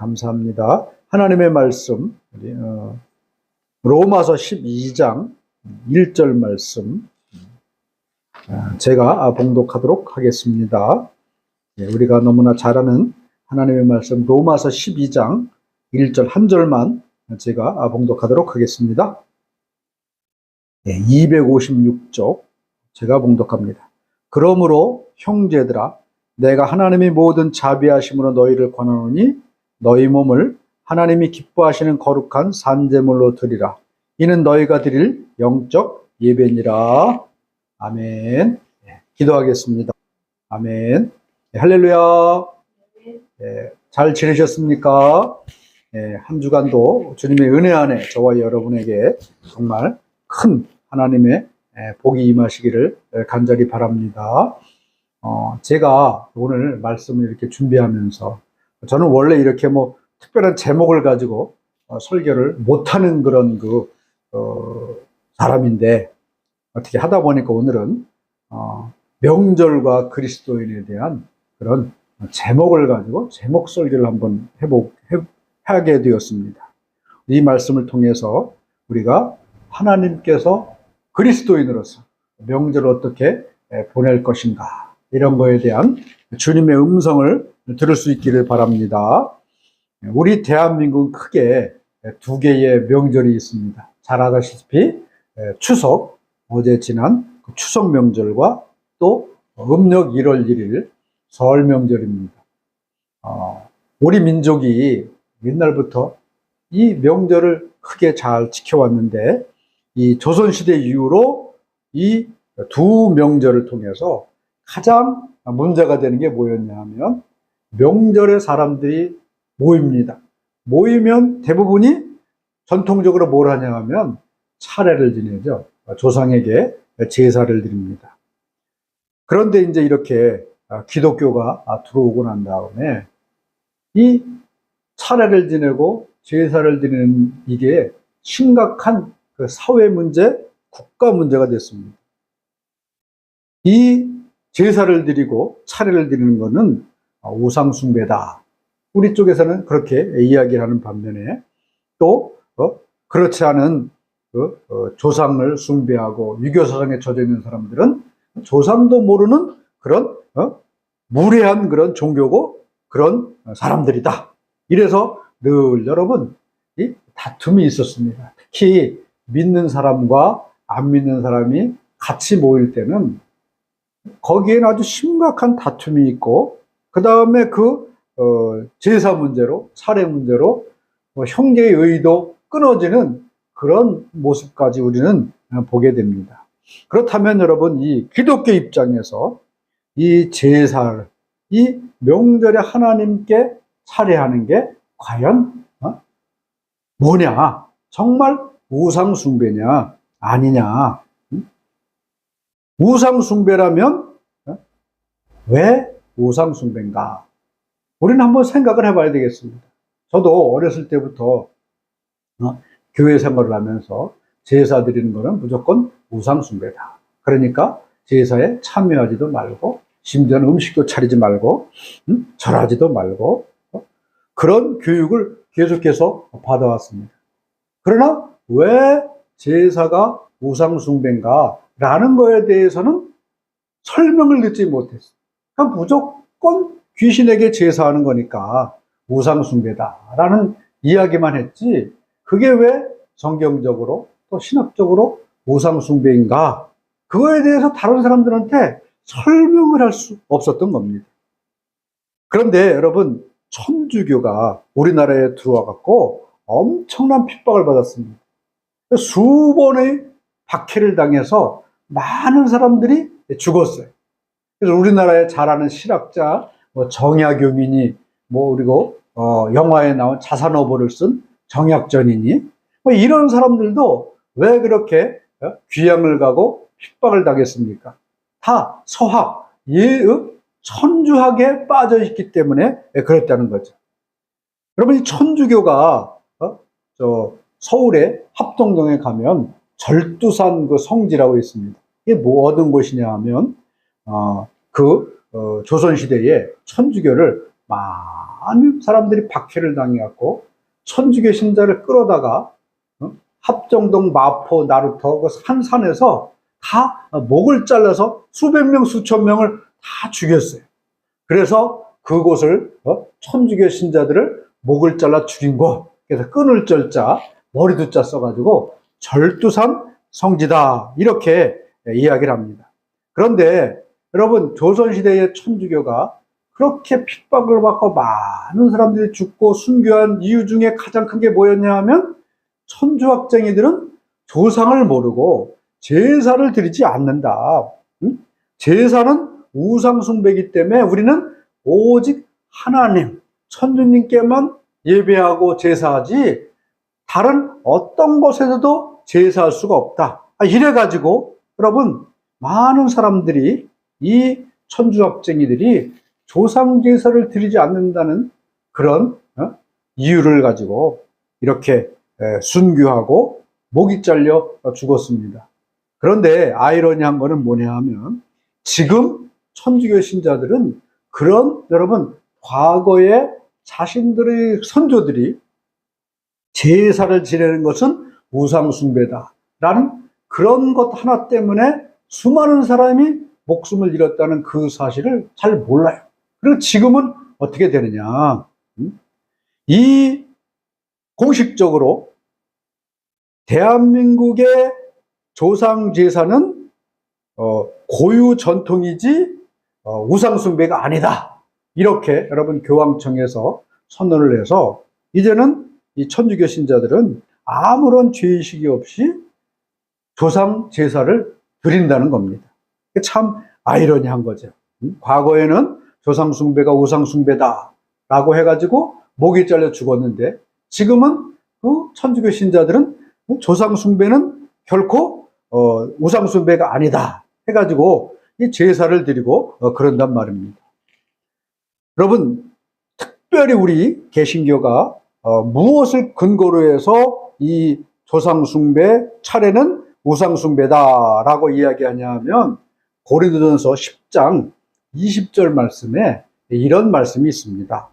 감사합니다. 하나님의 말씀, 로마서 12장 1절 말씀 제가 봉독하도록 하겠습니다. 우리가 너무나 잘 아는 하나님의 말씀 로마서 12장 1절 한 절만 제가 봉독하도록 하겠습니다. 256쪽 제가 봉독합니다. 그러므로 형제들아, 내가 하나님의 모든 자비하심으로 너희를 권하노니 너희 몸을 하나님이 기뻐하시는 거룩한 산제물로 드리라. 이는 너희가 드릴 영적 예배니라. 아멘. 기도하겠습니다. 아멘. 할렐루야. 잘 지내셨습니까? 한 주간도 주님의 은혜 안에 저와 여러분에게 정말 큰 하나님의 복이 임하시기를 간절히 바랍니다. 제가 오늘 말씀을 이렇게 준비하면서 저는 원래 이렇게 특별한 제목을 가지고 설교를 못하는 그런 사람인데 어떻게 하다 보니까 오늘은 명절과 그리스도인에 대한 그런 제목을 가지고 제목 설교를 한번 하게 되었습니다. 이 말씀을 통해서 우리가 하나님께서 그리스도인으로서 명절을 어떻게 보낼 것인가, 이런 거에 대한 주님의 음성을 들을 수 있기를 바랍니다. 우리 대한민국은 크게 두 개의 명절이 있습니다. 잘 아다시피 추석, 어제 지난 추석 명절과 또 음력 1월 1일 설 명절입니다. 우리 민족이 옛날부터 이 명절을 크게 잘 지켜왔는데 이 조선시대 이후로 이 두 명절을 통해서 가장 문제가 되는 게 뭐였냐 하면 명절에 사람들이 모입니다. 모이면 대부분이 전통적으로 뭘 하냐 하면 차례를 지내죠. 조상에게 제사를 드립니다. 그런데 이제 이렇게 기독교가 들어오고 난 다음에 이 차례를 지내고 제사를 드리는 이게 심각한 사회 문제, 국가 문제가 됐습니다. 이 제사를 드리고 차례를 드리는 것은 우상숭배다. 우리 쪽에서는 그렇게 이야기를 하는 반면에 또 그렇지 않은 조상을 숭배하고 유교사상에 젖어 있는 사람들은 조상도 모르는 그런 무례한 그런 종교고 그런 사람들이다. 이래서 늘 여러분 이 다툼이 있었습니다. 특히 믿는 사람과 안 믿는 사람이 같이 모일 때는 거기에는 아주 심각한 다툼이 있고, 그 다음에 제사 문제로, 차례 문제로 형제의 의도 끊어지는 그런 모습까지 우리는 보게 됩니다. 그렇다면 여러분, 이 기독교 입장에서 이 제사를, 이 명절에 하나님께 차례하는 게 과연 뭐냐? 정말 우상숭배냐? 아니냐? 우상숭배라면 왜 우상숭배인가? 우리는 한번 생각을 해봐야 되겠습니다. 저도 어렸을 때부터 교회 생활을 하면서 제사 드리는 거는 무조건 우상숭배다. 그러니까 제사에 참여하지도 말고, 심지어는 음식도 차리지 말고, 절하지도 말고, 그런 교육을 계속해서 받아왔습니다. 그러나 왜 제사가 우상숭배인가? 라는 거에 대해서는 설명을 듣지 못했어요. 그냥 무조건 귀신에게 제사하는 거니까 우상숭배다라는 이야기만 했지, 그게 왜 성경적으로 또 신학적으로 우상숭배인가? 그거에 대해서 다른 사람들한테 설명을 할 수 없었던 겁니다. 그런데 여러분, 천주교가 우리나라에 들어와 갖고 엄청난 핍박을 받았습니다. 수번의 박해를 당해서 많은 사람들이 죽었어요. 그래서 우리나라에 잘 아는 실학자 정약용이니 그리고 영화에 나온 자산어보를 쓴 정약전이니 이런 사람들도 왜 그렇게 귀양을 가고 핍박을 당했습니까? 다 서학, 예의, 천주학에 빠져 있기 때문에 그랬다는 거죠. 여러분, 이 천주교가 서울의 합동동에 가면 절두산 성지라고 있습니다. 이게 어떤 곳이냐 하면 조선시대에 천주교를 많은 사람들이 박해를 당해갖고 천주교 신자를 끌어다가 합정동, 마포, 나루터 그 산에서 다 목을 잘라서 수백 명, 수천 명을 다 죽였어요. 그래서 그곳을 천주교 신자들을 목을 잘라 죽인 거, 그래서 끈을 절자 머리도 자 써가지고 절두산 성지다 이렇게 이야기를 합니다. 그런데 여러분, 조선시대의 천주교가 그렇게 핍박을 받고 많은 사람들이 죽고 순교한 이유 중에 가장 큰 게 뭐였냐 하면 천주학쟁이들은 조상을 모르고 제사를 드리지 않는다. 제사는 우상숭배이기 때문에 우리는 오직 하나님, 천주님께만 예배하고 제사하지 다른 어떤 곳에서도 제사할 수가 없다. 이래가지고 여러분, 많은 사람들이 이 천주학쟁이들이 조상 제사를 드리지 않는다는 그런 이유를 가지고 이렇게 순교하고 목이 잘려 죽었습니다. 그런데 아이러니한 거는 뭐냐 하면 지금 천주교 신자들은 그런 여러분 과거에 자신들의 선조들이 제사를 지내는 것은 우상숭배다라는 그런 것 하나 때문에 수많은 사람이 목숨을 잃었다는 그 사실을 잘 몰라요. 그리고 지금은 어떻게 되느냐. 이 공식적으로 대한민국의 조상제사는 고유 전통이지 우상숭배가 아니다. 이렇게 여러분 교황청에서 선언을 해서 이제는 이 천주교 신자들은 아무런 죄의식이 없이 조상 제사를 드린다는 겁니다. 참 아이러니한 거죠. 과거에는 조상 숭배가 우상 숭배다라고 해가지고 목이 잘려 죽었는데 지금은 그 천주교 신자들은 조상 숭배는 결코 우상 숭배가 아니다 해가지고 이 제사를 드리고 그런단 말입니다. 여러분, 특별히 우리 개신교가 무엇을 근거로 해서 이 조상 숭배 차례는 우상 숭배다라고 이야기하냐 하면 고린도전서 10장 20절 말씀에 이런 말씀이 있습니다.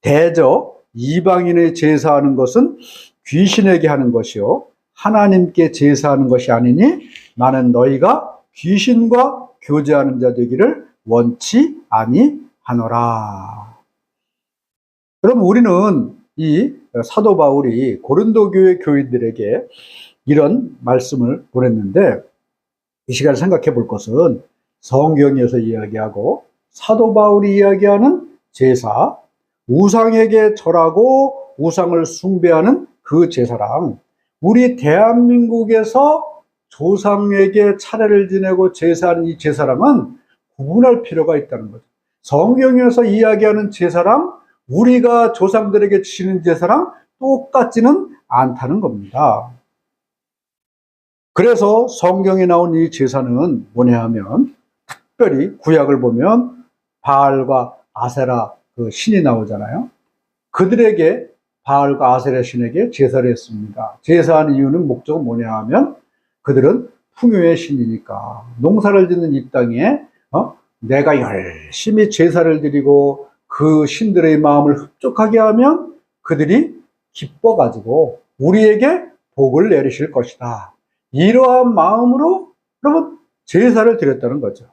대저 이방인의 제사하는 것은 귀신에게 하는 것이요 하나님께 제사하는 것이 아니니 나는 너희가 귀신과 교제하는 자 되기를 원치 아니하노라. 그럼 우리는 이 사도 바울이 고린도 교회 교인들에게 이런 말씀을 보냈는데 이 시간에 생각해 볼 것은 성경에서 이야기하고 사도 바울이 이야기하는 제사, 우상에게 절하고 우상을 숭배하는 그 제사랑 우리 대한민국에서 조상에게 차례를 지내고 제사하는 이 제사랑은 구분할 필요가 있다는 거죠. 성경에서 이야기하는 제사랑 우리가 조상들에게 지는 제사랑 똑같지는 않다는 겁니다. 그래서 성경에 나온 이 제사는 뭐냐 하면 특별히 구약을 보면 바알과 아세라 그 신이 나오잖아요. 그들에게 바알과 아세라 신에게 제사를 했습니다. 제사하는 이유는 목적은 뭐냐 하면 그들은 풍요의 신이니까 농사를 짓는 이 땅에 내가 열심히 제사를 드리고 그 신들의 마음을 흡족하게 하면 그들이 기뻐가지고 우리에게 복을 내리실 것이다. 이러한 마음으로 여러분 제사를 드렸다는 거죠.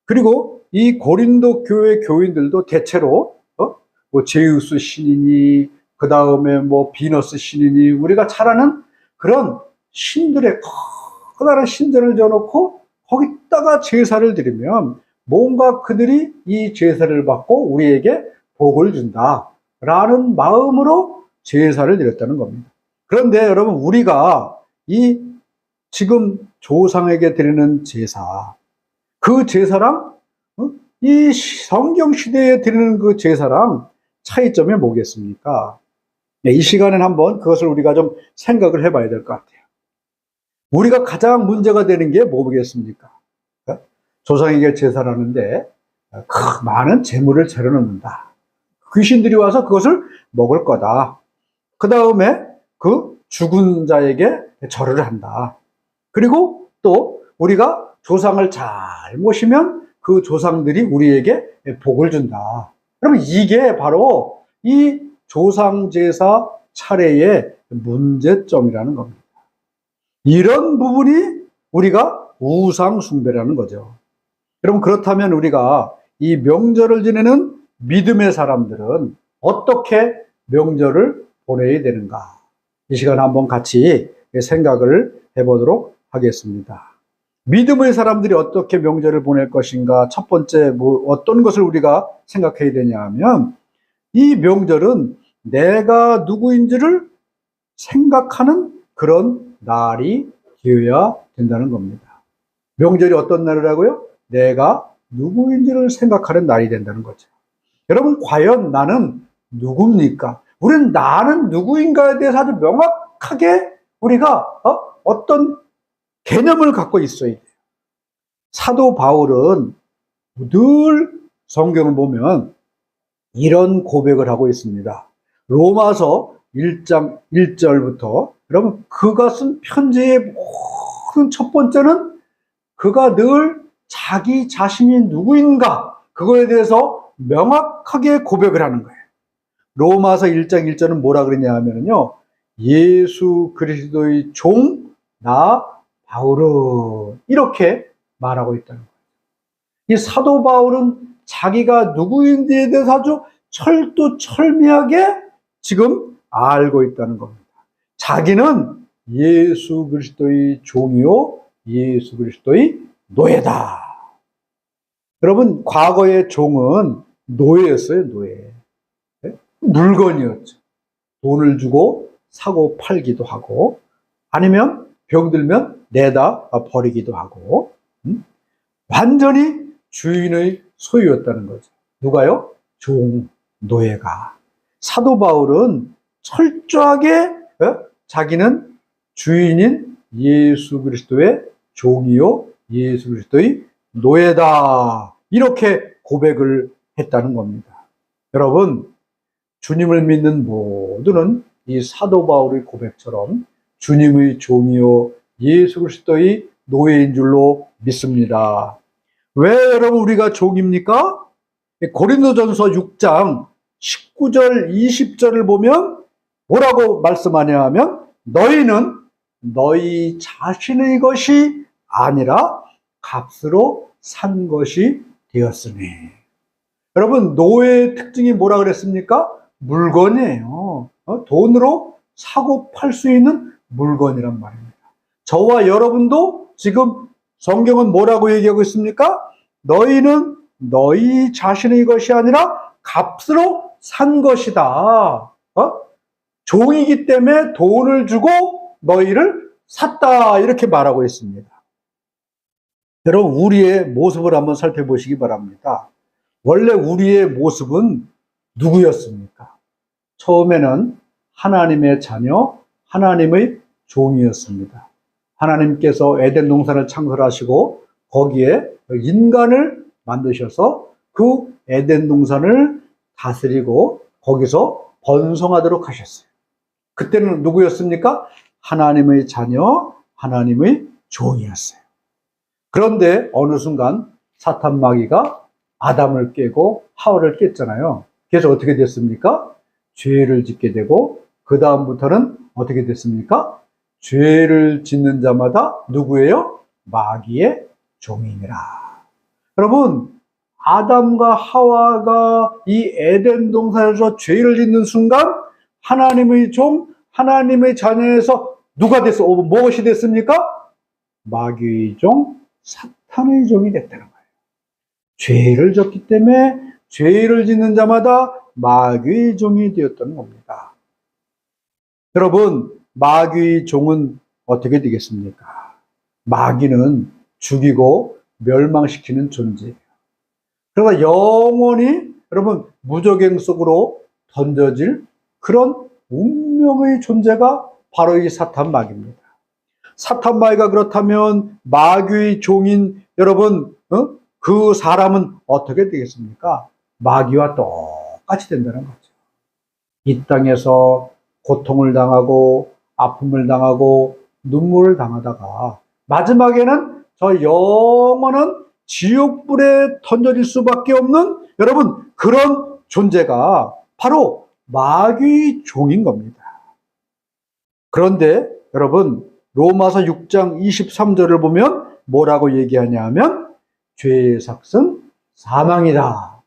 그리고 이 고린도 교회 교인들도 대체로 뭐 제우스 신이니 그 다음에 뭐 비너스 신이니 우리가 잘 아는 그런 신들의 커다란 신전을 지어놓고 거기다가 제사를 드리면 뭔가 그들이 이 제사를 받고 우리에게 복을 준다라는 마음으로 제사를 드렸다는 겁니다. 그런데 여러분 우리가 이 지금 조상에게 드리는 제사, 그 제사랑 이 성경 시대에 드리는 그 제사랑 차이점이 뭐겠습니까? 이 시간에는 한번 그것을 우리가 좀 생각을 해봐야 될 것 같아요. 우리가 가장 문제가 되는 게 뭐겠습니까? 조상에게 제사를 하는데 많은 재물을 차려놓는다. 귀신들이 와서 그것을 먹을 거다. 그 다음에 그 죽은 자에게 절을 한다. 그리고 또 우리가 조상을 잘 모시면 그 조상들이 우리에게 복을 준다. 그러면 이게 바로 이 조상제사 차례의 문제점이라는 겁니다. 이런 부분이 우리가 우상숭배라는 거죠. 여러분, 그렇다면 우리가 이 명절을 지내는 믿음의 사람들은 어떻게 명절을 보내야 되는가? 이 시간에 한번 같이 생각을 해보도록 하겠습니다. 믿음의 사람들이 어떻게 명절을 보낼 것인가? 첫 번째, 어떤 것을 우리가 생각해야 되냐 하면, 이 명절은 내가 누구인지를 생각하는 그런 날이 되어야 된다는 겁니다. 명절이 어떤 날이라고요? 내가 누구인지를 생각하는 날이 된다는 거죠. 여러분, 과연 나는 누굽니까? 우리는 나는 누구인가에 대해서 아주 명확하게 우리가 어떤 개념을 갖고 있어야 돼요. 사도 바울은 늘 성경을 보면 이런 고백을 하고 있습니다. 로마서 1장 1절부터, 여러분, 그가 쓴 편지의 모든 첫 번째는 그가 늘 자기 자신이 누구인가, 그거에 대해서 명확하게 고백을 하는 거예요. 로마서 1장 1절은 뭐라 그러냐 하면요, 예수 그리스도의 종, 나 바울은, 이렇게 말하고 있다는 거예요. 이 사도 바울은 자기가 누구인지에 대해서 아주 철두철미하게 지금 알고 있다는 겁니다. 자기는 예수 그리스도의 종이요, 예수 그리스도의 노예다. 여러분, 과거의 종은 노예였어요, 노예. 물건이었죠. 돈을 주고 사고 팔기도 하고, 아니면 병들면 내다 버리기도 하고, 완전히 주인의 소유였다는 거죠. 누가요? 종, 노예가. 사도 바울은 철저하게 자기는 주인인 예수 그리스도의 종이요, 예수 그리스도의 노예다, 이렇게 고백을 했다는 겁니다. 여러분, 주님을 믿는 모두는 이 사도 바울의 고백처럼 주님의 종이요, 예수 그리스도의 노예인 줄로 믿습니다. 왜 여러분 우리가 종입니까? 고린도전서 6장 19절 20절을 보면 뭐라고 말씀하냐 하면, 너희는 너희 자신의 것이 아니라 값으로 산 것이 되었으니. 여러분, 노예의 특징이 뭐라 그랬습니까? 물건이에요. 돈으로 사고 팔 수 있는 물건이란 말입니다. 저와 여러분도 지금 성경은 뭐라고 얘기하고 있습니까? 너희는 너희 자신의 것이 아니라 값으로 산 것이다. 종이기 때문에 돈을 주고 너희를 샀다, 이렇게 말하고 있습니다. 여러분, 우리의 모습을 한번 살펴보시기 바랍니다. 원래 우리의 모습은 누구였습니까? 처음에는 하나님의 자녀, 하나님의 종이었습니다. 하나님께서 에덴 동산을 창설하시고 거기에 인간을 만드셔서 그 에덴 동산을 다스리고 거기서 번성하도록 하셨어요. 그때는 누구였습니까? 하나님의 자녀, 하나님의 종이었어요. 그런데 어느 순간 사탄 마귀가 아담을 깨고 하와를 깼잖아요. 그래서 어떻게 됐습니까? 죄를 짓게 되고, 그 다음부터는 어떻게 됐습니까? 죄를 짓는 자마다 누구예요? 마귀의 종이니라. 여러분, 아담과 하와가 이 에덴 동산에서 죄를 짓는 순간 하나님의 종, 하나님의 자녀에서 누가 됐어? 무엇이 됐습니까? 마귀의 종, 사탄의 종이 됐다는 거예요. 죄를 졌기 때문에 죄를 짓는 자마다 마귀의 종이 되었다는 겁니다. 여러분, 마귀의 종은 어떻게 되겠습니까? 마귀는 죽이고 멸망시키는 존재예요. 그러나 영원히 여러분 무저갱 속으로 던져질 그런 운명의 존재가 바로 이 사탄 마귀입니다. 사탄 마귀가 그렇다면 마귀의 종인 여러분, 그 사람은 어떻게 되겠습니까? 마귀와 똑같이 된다는 거죠. 이 땅에서 고통을 당하고 아픔을 당하고 눈물을 당하다가 마지막에는 저 영원한 지옥불에 던져질 수밖에 없는 여러분 그런 존재가 바로 마귀의 종인 겁니다. 그런데 여러분, 로마서 6장 23절을 보면 뭐라고 얘기하냐 하면 죄의 삭은 사망이다.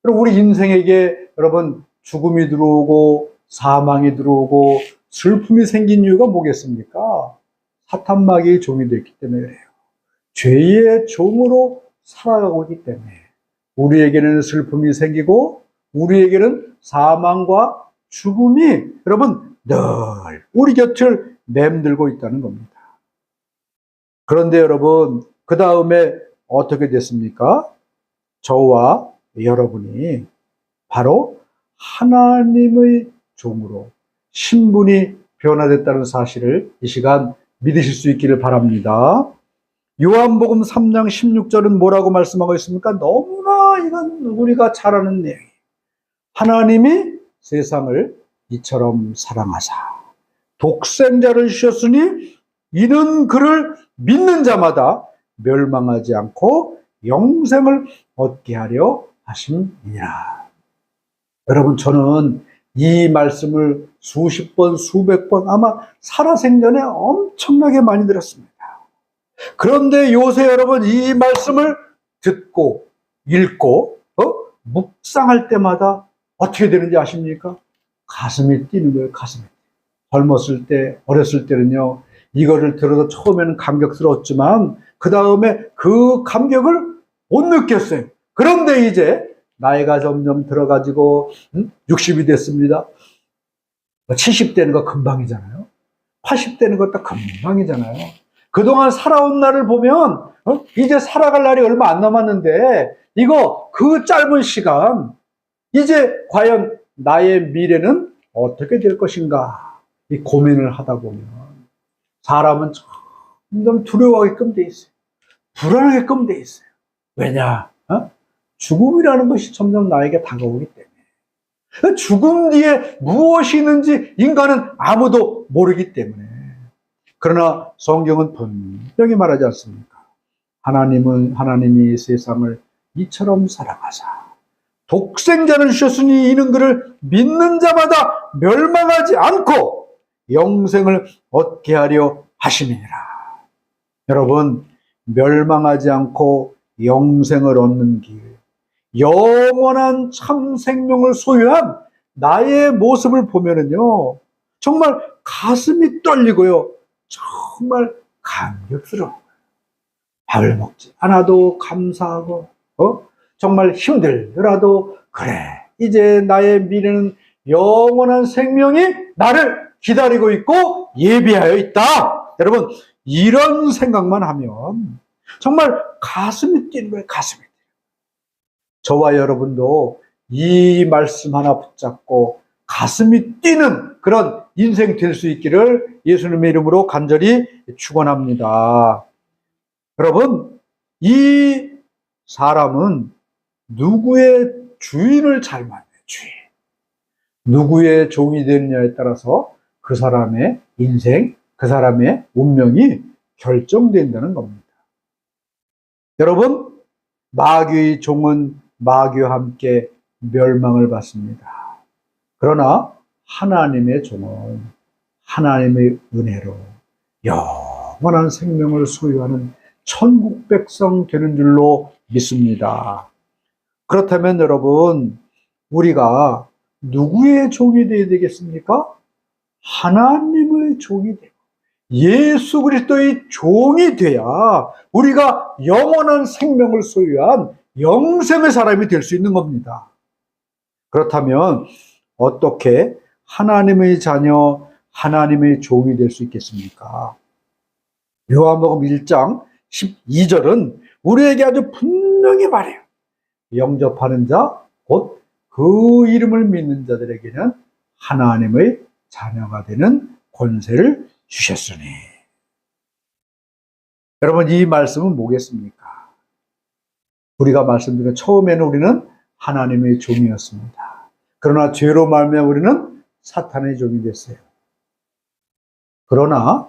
그럼 우리 인생에게 여러분 죽음이 들어오고 사망이 들어오고 슬픔이 생긴 이유가 뭐겠습니까? 사탄 마귀의 종이 됐기 때문에 그래요. 죄의 종으로 살아가고 있기 때문에 우리에게는 슬픔이 생기고 우리에게는 사망과 죽음이 여러분 늘 우리 곁을 맴들고 있다는 겁니다. 그런데 여러분, 그 다음에 어떻게 됐습니까? 저와 여러분이 바로 하나님의 종으로 신분이 변화됐다는 사실을 이 시간 믿으실 수 있기를 바랍니다. 요한복음 3장 16절은 뭐라고 말씀하고 있습니까? 너무나 이건 우리가 잘 아는 내용이에요. 하나님이 세상을 이처럼 사랑하사 독생자를 주셨으니 이는 그를 믿는 자마다 멸망하지 않고 영생을 얻게 하려 하심이니라. 여러분, 저는 이 말씀을 수십 번, 수백 번 아마 살아생전에 엄청나게 많이 들었습니다. 그런데 요새 여러분 이 말씀을 듣고 읽고 묵상할 때마다 어떻게 되는지 아십니까? 가슴이 뛰는 거예요. 가슴이. 젊었을 때, 어렸을 때는요, 이거를 들어서 처음에는 감격스러웠지만 그 다음에 그 감격을 못 느꼈어요. 그런데 이제 나이가 점점 들어가지고 60이 됐습니다. 70대는 거 금방이잖아요. 80대는 것도 금방이잖아요. 그동안 살아온 날을 보면 이제 살아갈 날이 얼마 안 남았는데 이거 그 짧은 시간 이제 과연 나의 미래는 어떻게 될 것인가 이 고민을 하다 보면 사람은 점점 두려워하게끔 돼 있어요. 불안하게끔 돼 있어요. 왜냐? 죽음이라는 것이 점점 나에게 다가오기 때문에. 죽음 뒤에 무엇이 있는지 인간은 아무도 모르기 때문에. 그러나 성경은 분명히 말하지 않습니까? 하나님이 세상을 이처럼 사랑하사 독생자를 주셨으니 이는 그를 믿는 자마다 멸망하지 않고 영생을 얻게 하려 하심이니라. 여러분, 멸망하지 않고 영생을 얻는 길, 영원한 참 생명을 소유한 나의 모습을 보면은요, 정말 가슴이 떨리고요, 정말 감격스러워요. 밥을 먹지 않아도 감사하고, 정말 힘들더라도, 그래, 이제 나의 미래는 영원한 생명이 나를 기다리고 있고 예비하여 있다. 여러분, 이런 생각만 하면 정말 가슴이 뛰는 거예요. 가슴이. 저와 여러분도 이 말씀 하나 붙잡고 가슴이 뛰는 그런 인생 될 수 있기를 예수님의 이름으로 간절히 축원합니다. 여러분, 이 사람은 누구의 주인을 잘 만나요. 주인. 누구의 종이 되느냐에 따라서 그 사람의 인생, 그 사람의 운명이 결정된다는 겁니다. 여러분, 마귀의 종은 마귀와 함께 멸망을 받습니다. 그러나 하나님의 종은 하나님의 은혜로 영원한 생명을 소유하는 천국 백성 되는 줄로 믿습니다. 그렇다면 여러분, 우리가 누구의 종이 되어야 되겠습니까? 하나님의 종이 되고 예수 그리스도의 종이 돼야 우리가 영원한 생명을 소유한 영생의 사람이 될 수 있는 겁니다. 그렇다면 어떻게 하나님의 자녀, 하나님의 종이 될 수 있겠습니까? 요한복음 1장 12절은 우리에게 아주 분명히 말해요. 영접하는 자, 곧 그 이름을 믿는 자들에게는 하나님의 자녀가 되는 권세를 주셨으니. 여러분, 이 말씀은 뭐겠습니까? 우리가 말씀드린 처음에는 우리는 하나님의 종이었습니다. 그러나 죄로 말미암아 우리는 사탄의 종이 됐어요. 그러나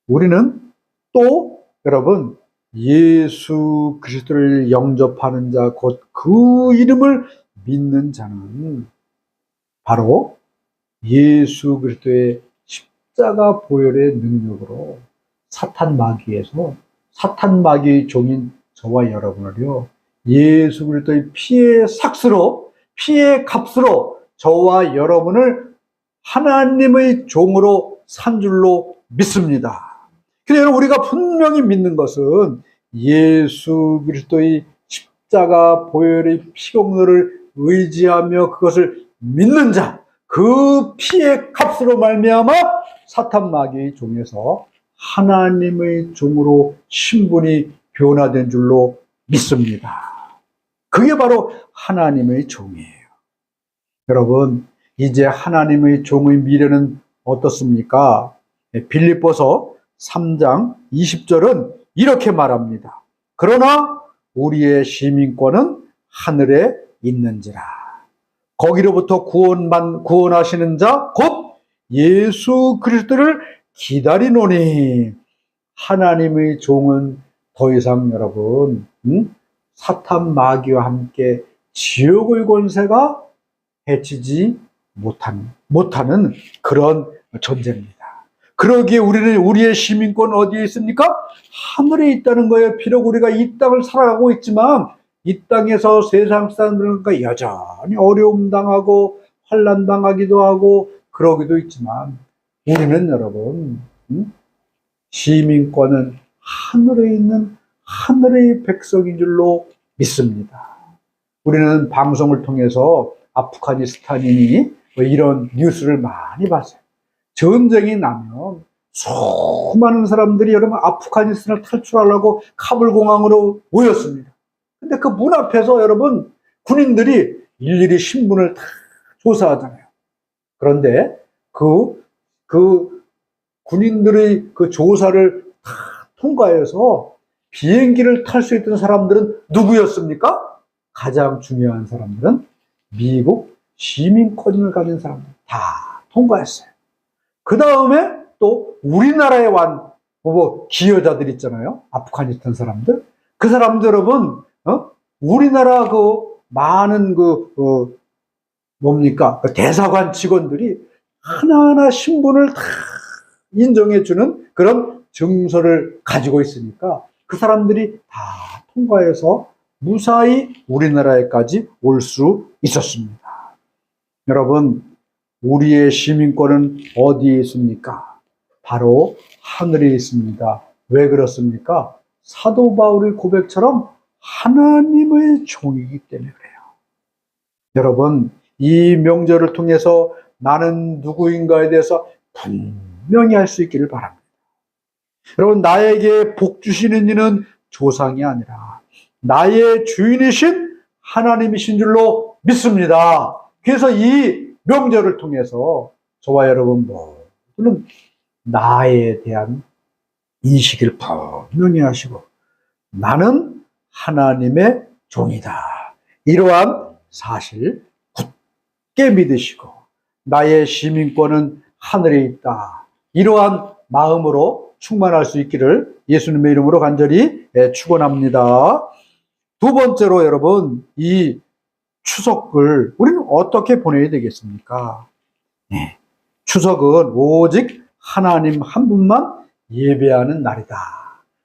우리는 또 여러분 예수 그리스도를 영접하는 자, 곧 그 이름을 믿는 자는 바로 예수 그리스도의 십자가 보혈의 능력으로 사탄 마귀의 종인 저와 여러분을요, 예수 그리스도의 피의 삭스로, 피의 값으로 저와 여러분을 하나님의 종으로 산 줄로 믿습니다. 근데 여러분, 우리가 분명히 믿는 것은 예수 그리스도의 십자가 보혈의 피공로를 의지하며 그것을 믿는 자, 그 피의 값으로 말미암아 사탄 마귀의 종에서 하나님의 종으로 신분이 변화된 줄로 믿습니다. 그게 바로 하나님의 종이에요. 여러분, 이제 하나님의 종의 미래는 어떻습니까? 빌립보서 3장 20절은 이렇게 말합니다. 그러나 우리의 시민권은 하늘에 있는지라. 거기로부터 구원하시는 자 곧 예수 그리스도를 기다리노니. 하나님의 종은 더 이상 여러분, 사탄 마귀와 함께 지옥의 권세가 해치지 못하는 그런 존재입니다. 그러기에 우리의 시민권 어디에 있습니까? 하늘에 있다는 거예요. 비록 우리가 이 땅을 살아가고 있지만 이 땅에서 세상 사람들과 여전히 어려움 당하고 환난 당하기도 하고 그러기도 있지만 우리는 여러분, 시민권은 하늘에 있는 하늘의 백성인 줄로 믿습니다. 우리는 방송을 통해서 아프가니스탄인이 이런 뉴스를 많이 봤어요. 전쟁이 나면 수많은 사람들이 여러분 아프가니스탄을 탈출하려고 카불 공항으로 모였습니다. 근데 그 문 앞에서 여러분 군인들이 일일이 신분을 다 조사하잖아요. 그런데 그 군인들의 그 조사를 다 통과해서 비행기를 탈 수 있던 사람들은 누구였습니까? 가장 중요한 사람들은 미국 시민권을 가진 사람들 다 통과했어요. 그 다음에 또 우리나라에 기여자들 있잖아요. 아프가니스탄 사람들. 그 사람들 여러분, 우리나라 많은 대사관 직원들이 하나하나 신분을 다 인정해주는 그런 증서를 가지고 있으니까 그 사람들이 다 통과해서 무사히 우리나라에까지 올 수 있었습니다. 여러분, 우리의 시민권은 어디에 있습니까? 바로 하늘에 있습니다. 왜 그렇습니까? 사도 바울의 고백처럼 하나님의 종이기 때문에 그래요. 여러분, 이 명절을 통해서 나는 누구인가에 대해서 분명히 알 수 있기를 바랍니다. 여러분, 나에게 복 주시는 이는 조상이 아니라 나의 주인이신 하나님이신 줄로 믿습니다. 그래서 이 명절을 통해서 저와 여러분 모두는 나에 대한 인식을 분명히 하시고 나는 하나님의 종이다. 이러한 사실 굳게 믿으시고 나의 시민권은 하늘에 있다. 이러한 마음으로 충만할 수 있기를 예수님의 이름으로 간절히 축원합니다. 두 번째로 여러분, 이 추석을 우리는 어떻게 보내야 되겠습니까? 네. 추석은 오직 하나님 한 분만 예배하는 날이다.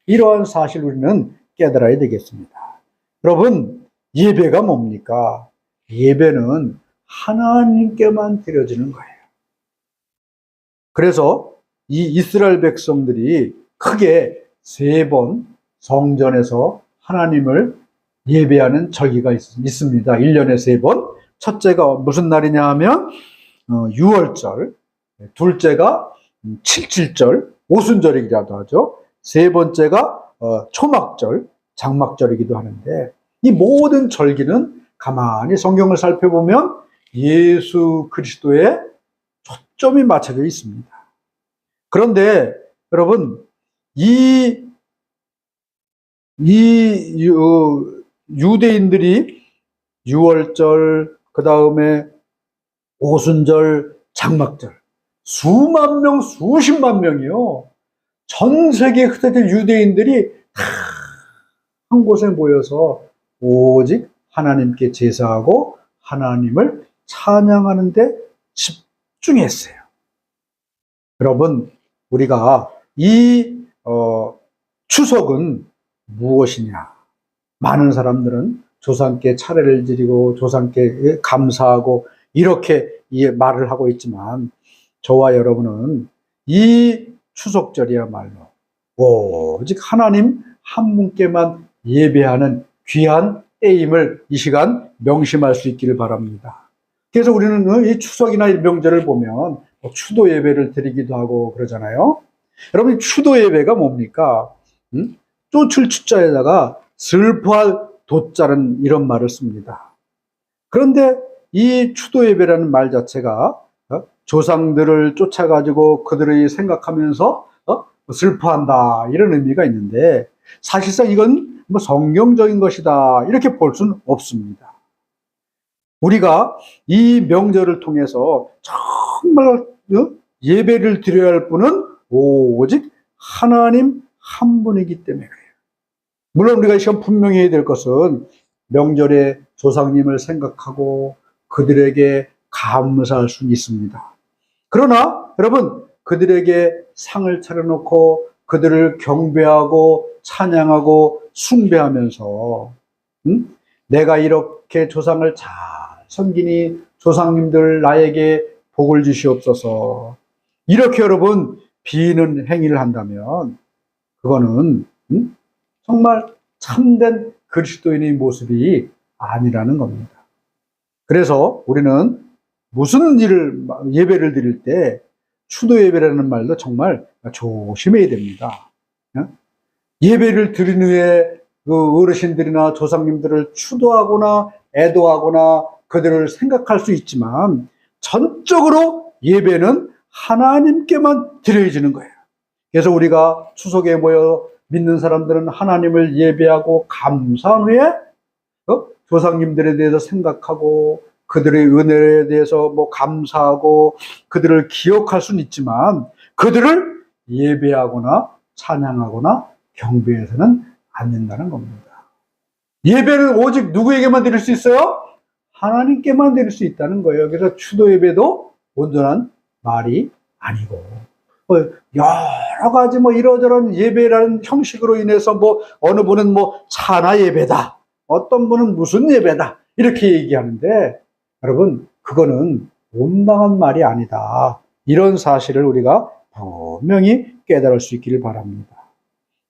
이러한 사실 우리는 깨달아야 되겠습니다. 여러분, 예배가 뭡니까? 예배는 하나님께만 드려지는 거예요. 그래서 이 이스라엘 백성들이 크게 3번 성전에서 하나님을 예배하는 절기가 있습니다. 1년에 3번. 첫째가 무슨 날이냐 하면 6월절, 둘째가 칠칠절, 오순절이기도 하죠. 세 번째가 초막절, 장막절이기도 하는데 이 모든 절기는 가만히 성경을 살펴보면 예수 그리스도의 초점이 맞춰져 있습니다. 그런데 여러분, 유대인들이 6월절, 그 다음에 오순절, 장막절, 수만 명, 수십만 명이요. 전 세계에 흩어진 유대인들이 다 한 곳에 모여서 오직 하나님께 제사하고 하나님을 찬양하는데 집중했어요. 여러분, 우리가 이 추석은 무엇이냐? 많은 사람들은 조상께 차례를 드리고 조상께 감사하고 이렇게 말을 하고 있지만, 저와 여러분은 이 추석절이야말로 오직 하나님 한 분께만 예배하는 귀한 때임을 이 시간 명심할 수 있기를 바랍니다. 그래서 우리는 이 추석이나 이 명절을 보면 추도 예배를 드리기도 하고 그러잖아요. 여러분, 추도 예배가 뭡니까? 쫓을 추자에다가 슬퍼할 도자는 이런 말을 씁니다. 그런데 이 추도 예배라는 말 자체가 조상들을 쫓아가지고 그들을 생각하면서 슬퍼한다, 이런 의미가 있는데, 사실상 이건 뭐 성경적인 것이다 이렇게 볼 수는 없습니다. 우리가 이 명절을 통해서 정말 예배를 드려야 할 분은 오직 하나님 한 분이기 때문에 그래요. 물론 우리가 이 시간 분명히 해야 될 것은 명절에 조상님을 생각하고 그들에게 감사할 수는 있습니다. 그러나 여러분, 그들에게 상을 차려놓고 그들을 경배하고 찬양하고 숭배하면서 내가 이렇게 조상을 잘 섬기니 조상님들 나에게 복을 주시옵소서, 이렇게 여러분 비는 행위를 한다면 그거는 정말 참된 그리스도인의 모습이 아니라는 겁니다. 그래서 우리는 무슨 예배를 드릴 때 추도 예배라는 말도 정말 조심해야 됩니다. 예배를 드린 후에 그 어르신들이나 조상님들을 추도하거나 애도하거나 그들을 생각할 수 있지만, 전적으로 예배는 하나님께만 드려지는 거예요. 그래서 우리가 추석에 모여 믿는 사람들은 하나님을 예배하고 감사한 후에 조상님들에 대해서 생각하고 그들의 은혜에 대해서 감사하고 그들을 기억할 수는 있지만, 그들을 예배하거나 찬양하거나 경배해서는 안 된다는 겁니다. 예배는 오직 누구에게만 드릴 수 있어요? 하나님께만 드릴 수 있다는 거예요. 그래서 추도 예배도 온전한 말이 아니고, 여러 가지 이러저런 예배라는 형식으로 인해서 어느 분은 차나 예배다, 어떤 분은 무슨 예배다, 이렇게 얘기하는데, 여러분, 그거는 온당한 말이 아니다, 이런 사실을 우리가 분명히 깨달을 수 있기를 바랍니다.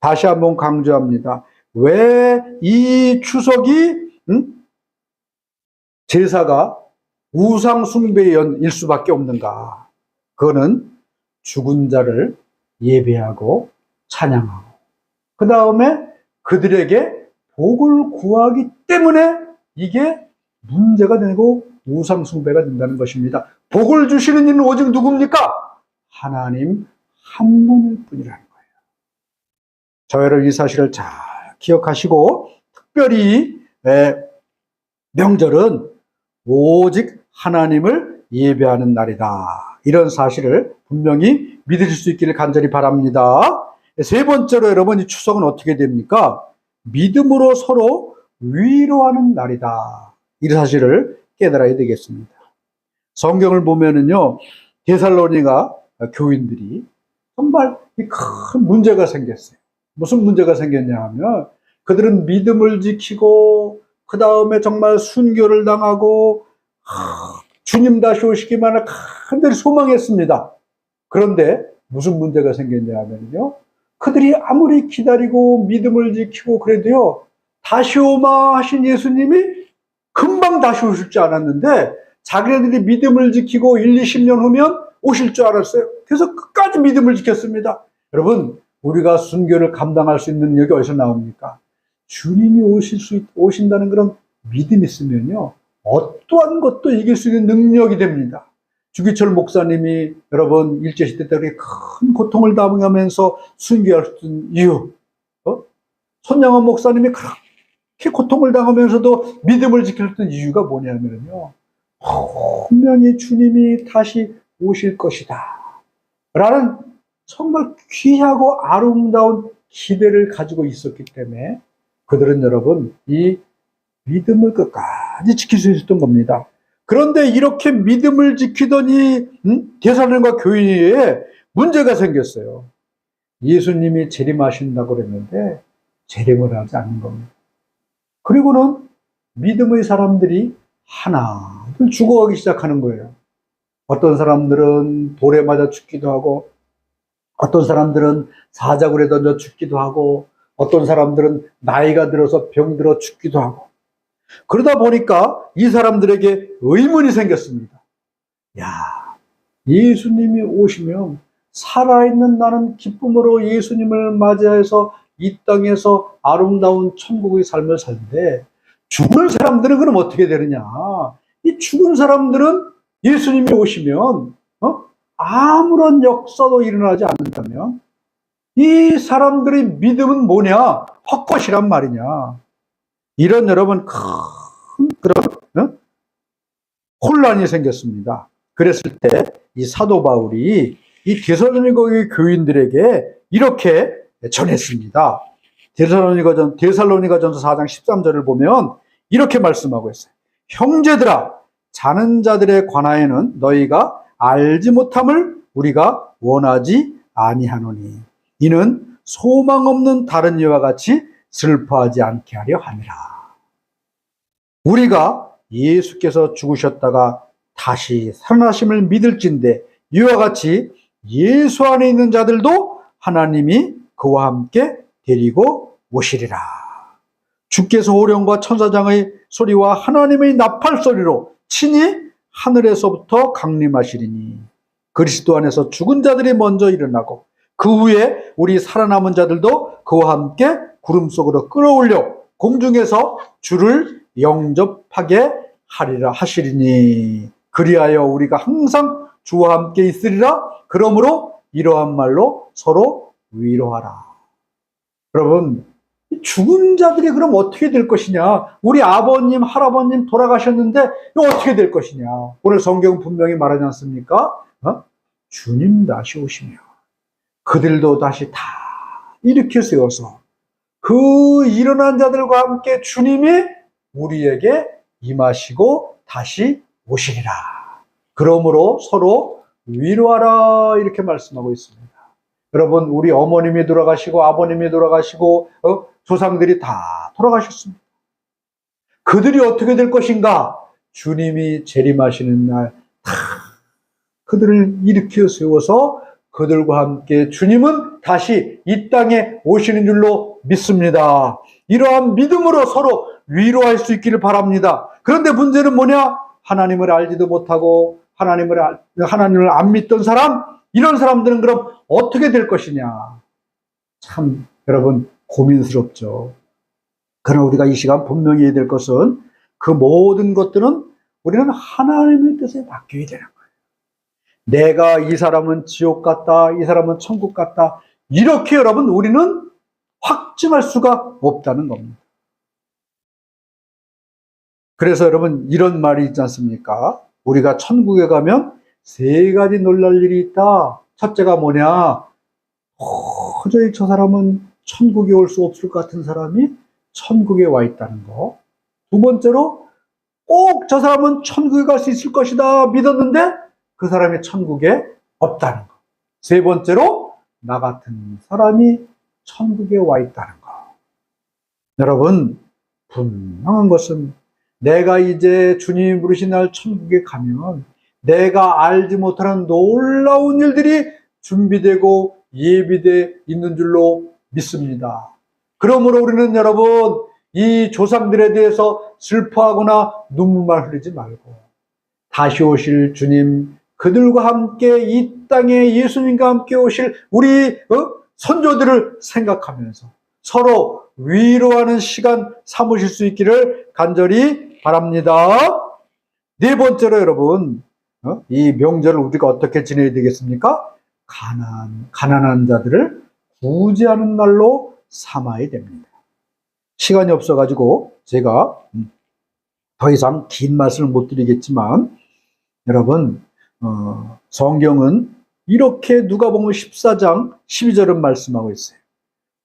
다시 한번 강조합니다. 왜 이 추석이 제사가 우상 숭배의 연일 수밖에 없는가? 그거는 죽은 자를 예배하고 찬양하고 그 다음에 그들에게 복을 구하기 때문에 이게 문제가 되고 우상 숭배가 된다는 것입니다. 복을 주시는 이는 오직 누굽니까? 하나님 한 분일 뿐이라는 거예요. 저와 여러분, 이 사실을 잘 기억하시고, 특별히 명절은 오직 하나님을 예배하는 날이다, 이런 사실을 분명히 믿으실 수 있기를 간절히 바랍니다. 세 번째로 여러분, 이 추석은 어떻게 됩니까? 믿음으로 서로 위로하는 날이다, 이 사실을 깨달아야 되겠습니다. 성경을 보면은요, 데살로니가 교인들이 정말 큰 문제가 생겼어요. 무슨 문제가 생겼냐 하면, 그들은 믿음을 지키고 그 다음에 정말 순교를 당하고 주님 다시 오시기만을 간절히 소망했습니다. 그런데 무슨 문제가 생겼냐 하면요, 그들이 아무리 기다리고 믿음을 지키고 그래도요, 다시 오마 하신 예수님이 금방 다시 오실 줄 알았는데, 자기네들이 믿음을 지키고 1, 20년 후면 오실 줄 알았어요. 그래서 끝까지 믿음을 지켰습니다. 여러분, 우리가 순교를 감당할 수 있는 능력이 어디서 나옵니까? 주님이 오신다는 그런 믿음이 있으면요, 어떠한 것도 이길 수 있는 능력이 됩니다. 주기철 목사님이 여러분 일제시대 때 그렇게 큰 고통을 당하면서 순교할 수 있는 이유, 손양원 목사님이 그렇게 고통을 당하면서도 믿음을 지킬 수 있는 이유가 뭐냐면요, 분명히 주님이 다시 오실 것이다 라는 정말 귀하고 아름다운 기대를 가지고 있었기 때문에 그들은 여러분 이 믿음을 끝까지 지킬 수 있었던 겁니다. 그런데 이렇게 믿음을 지키더니 대사님과 교인에 문제가 생겼어요. 예수님이 재림하신다고 그랬는데 재림을 하지 않는 겁니다. 그리고는 믿음의 사람들이 하나둘 죽어가기 시작하는 거예요. 어떤 사람들은 돌에 맞아 죽기도 하고, 어떤 사람들은 사자굴에 던져 죽기도 하고, 어떤 사람들은 나이가 들어서 병들어 죽기도 하고. 그러다 보니까 이 사람들에게 의문이 생겼습니다. 야, 예수님이 오시면 살아있는 나는 기쁨으로 예수님을 맞이해서 이 땅에서 아름다운 천국의 삶을 사는데, 죽은 사람들은 그럼 어떻게 되느냐? 이 죽은 사람들은 예수님이 오시면 아무런 역사도 일어나지 않는다면 이 사람들의 믿음은 뭐냐? 헛것이란 말이냐? 이런 여러분 큰 그런 혼란이 생겼습니다. 그랬을 때 이 사도 바울이 이 데살로니가 교인들에게 이렇게 전했습니다. 데살로니가전서 4장 13절을 보면 이렇게 말씀하고 있어요. 형제들아, 자는 자들에 관하여는 너희가 알지 못함을 우리가 원하지 아니하노니 이는 소망 없는 다른 이와 같이 슬퍼하지 않게 하려 함이라. 우리가 예수께서 죽으셨다가 다시 살아나심을 믿을진대 이와 같이 예수 안에 있는 자들도 하나님이 그와 함께 데리고 오시리라. 주께서 호령과 천사장의 소리와 하나님의 나팔 소리로 친히 하늘에서부터 강림하시리니 그리스도 안에서 죽은 자들이 먼저 일어나고 그 후에 우리 살아남은 자들도 그와 함께 구름 속으로 끌어올려 공중에서 주를 영접하게 하리라 하시리니 그리하여 우리가 항상 주와 함께 있으리라. 그러므로 이러한 말로 서로 위로하라. 여러분, 죽은 자들이 그럼 어떻게 될 것이냐? 우리 아버님, 할아버님 돌아가셨는데 이거 어떻게 될 것이냐? 오늘 성경은 분명히 말하지 않습니까? 주님 다시 오시며 그들도 다시 다 일으켜 세워서 그 일어난 자들과 함께 주님이 우리에게 임하시고 다시 오시리라. 그러므로 서로 위로하라 이렇게 말씀하고 있습니다. 여러분, 우리 어머님이 돌아가시고 아버님이 돌아가시고 조상들이 다 돌아가셨습니다. 그들이 어떻게 될 것인가? 주님이 재림하시는 날 다 그들을 일으켜 세워서 그들과 함께 주님은 다시 이 땅에 오시는 줄로 믿습니다. 이러한 믿음으로 서로 위로할 수 있기를 바랍니다. 그런데 문제는 뭐냐? 하나님을 알지도 못하고 하나님을 안 믿던 사람, 이런 사람들은 그럼 어떻게 될 것이냐? 참 여러분 고민스럽죠. 그러나 우리가 이 시간 분명히 해야 될 것은 그 모든 것들은 우리는 하나님의 뜻에 맡겨야 되는 거예요. 내가 이 사람은 지옥 같다, 이 사람은 천국 같다, 이렇게 여러분 우리는 확증할 수가 없다는 겁니다. 그래서 여러분 이런 말이 있지 않습니까? 우리가 천국에 가면 세 가지 놀랄 일이 있다. 첫째가 뭐냐? 도저히 저 사람은 천국에 올 수 없을 것 같은 사람이 천국에 와 있다는 거. 두 번째로 꼭 저 사람은 천국에 갈 수 있을 것이다 믿었는데 그 사람이 천국에 없다는 거. 세 번째로 나 같은 사람이 천국에 와 있다는 거. 여러분 분명한 것은 내가 이제 주님이 부르신 날 천국에 가면 내가 알지 못하는 놀라운 일들이 준비되고 예비되어 있는 줄로 믿습니다. 그러므로 우리는 여러분 이 조상들에 대해서 슬퍼하거나 눈물만 흘리지 말고 다시 오실 주님, 그들과 함께 이 땅에 예수님과 함께 오실 우리 선조들을 생각하면서 서로 위로하는 시간 삼으실 수 있기를 간절히 바랍니다. 네 번째로 여러분, 이 명절을 우리가 어떻게 지내야 되겠습니까? 가난한 자들을 구제하는 날로 삼아야 됩니다. 시간이 없어가지고 제가 더 이상 긴 말씀을 못 드리겠지만 여러분 성경은 이렇게 누가복음 14장 12절은 말씀하고 있어요.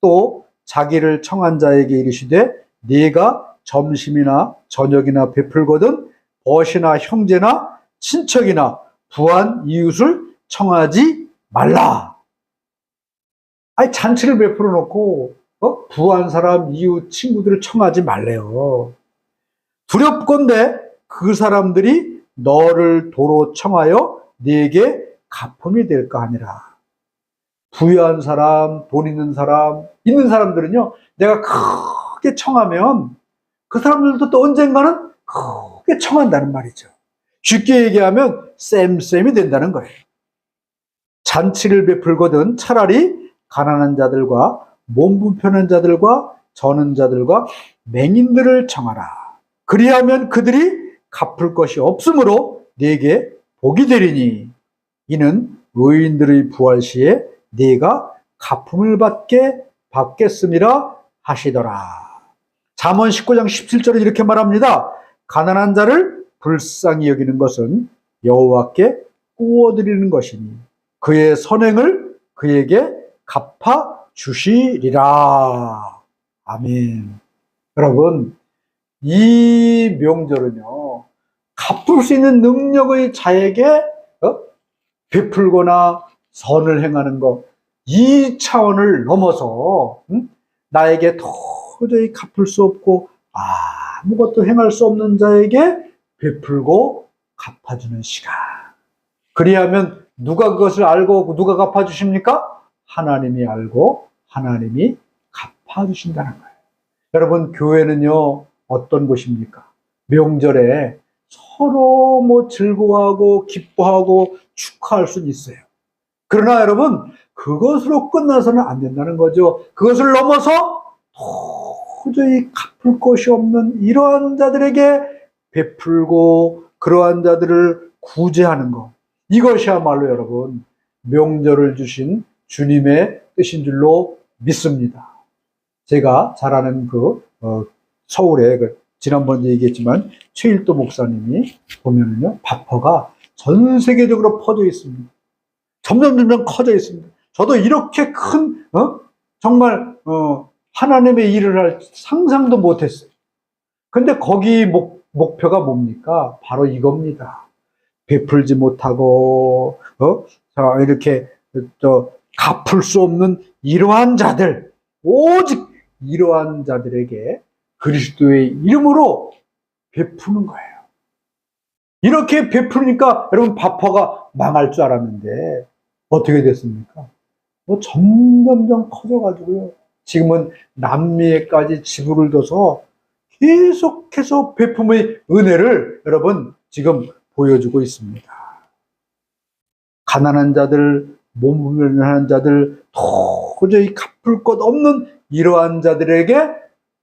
또 자기를 청한 자에게 이르시되 네가 점심이나 저녁이나 베풀거든 벗이나 형제나 친척이나 부한 이웃을 청하지 말라. 아니, 잔치를 베풀어 놓고 부한 사람, 이웃, 친구들을 청하지 말래요. 두렵건대 그 사람들이 너를 도로 청하여 네게 가품이 될까 하니라. 부유한 사람, 돈 있는 사람들은요, 내가 크게 청하면 그 사람들도 또 언젠가는 크게 청한다는 말이죠. 쉽게 얘기하면 쌤쌤이 된다는 거예요. 잔치를 베풀거든 차라리 가난한 자들과 몸 불편한 자들과 저는 자들과 맹인들을 청하라. 그리하면 그들이 갚을 것이 없으므로 네게 복이 되리니 이는 의인들의 부활 시에 네가 갚음을 받겠음이라 하시더라. 잠언 19장 17절에 이렇게 말합니다. 가난한 자를 불쌍히 여기는 것은 여호와께 구워드리는 것이니 그의 선행을 그에게 갚아 주시리라. 아멘. 여러분, 이 명절은요, 갚을 수 있는 능력의 자에게 베풀거나 선을 행하는 것, 이 차원을 넘어서 나에게 도저히 갚을 수 없고 아무것도 행할 수 없는 자에게 베풀고 갚아주는 시간. 그리하면 누가 그것을 알고 누가 갚아주십니까? 하나님이 알고 하나님이 갚아주신다는 거예요. 여러분, 교회는요, 어떤 곳입니까? 명절에 서로 즐거워하고 기뻐하고 축하할 수는 있어요. 그러나 여러분, 그것으로 끝나서는 안 된다는 거죠. 그것을 넘어서 도저히 갚을 것이 없는 이러한 자들에게 베풀고 그러한 자들을 구제하는 것. 이것이야말로 여러분, 명절을 주신 주님의 뜻인 줄로 믿습니다. 제가 잘 아는 서울에 지난번에 얘기했지만 최일도 목사님이 보면은요, 바퍼가 전 세계적으로 퍼져 있습니다. 점점 커져 있습니다. 저도 이렇게 큰 정말 하나님의 일을 할 상상도 못했어요. 근데 거기 목표가 뭡니까? 바로 이겁니다. 베풀지 못하고 이렇게 갚을 수 없는 이러한 자들, 오직 이러한 자들에게 그리스도의 이름으로 베푸는 거예요. 이렇게 베푸니까 여러분, 바퍼가 망할 줄 알았는데 어떻게 됐습니까? 점점점 커져가지고요, 지금은 남미에까지 지부를 둬서 계속해서 베품의 은혜를 여러분 지금 보여주고 있습니다. 가난한 자들, 몸 불편한 자들, 도저히 갚을 것 없는 이러한 자들에게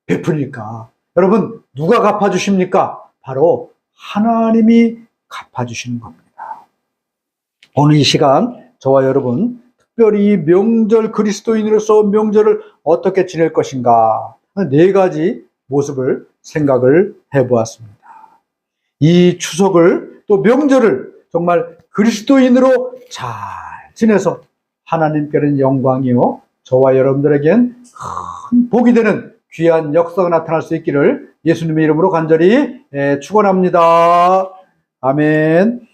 베푸니까 여러분, 누가 갚아주십니까? 바로 하나님이 갚아주시는 겁니다. 오늘 이 시간 저와 여러분, 특별히 명절, 그리스도인으로서 명절을 어떻게 지낼 것인가, 4가지 모습을 생각을 해보았습니다. 이 추석을, 또 명절을 정말 그리스도인으로 잘 지내서 하나님께는 영광이요, 저와 여러분들에겐 큰 복이 되는 귀한 역사가 나타날 수 있기를 예수님의 이름으로 간절히 축원합니다. 아멘.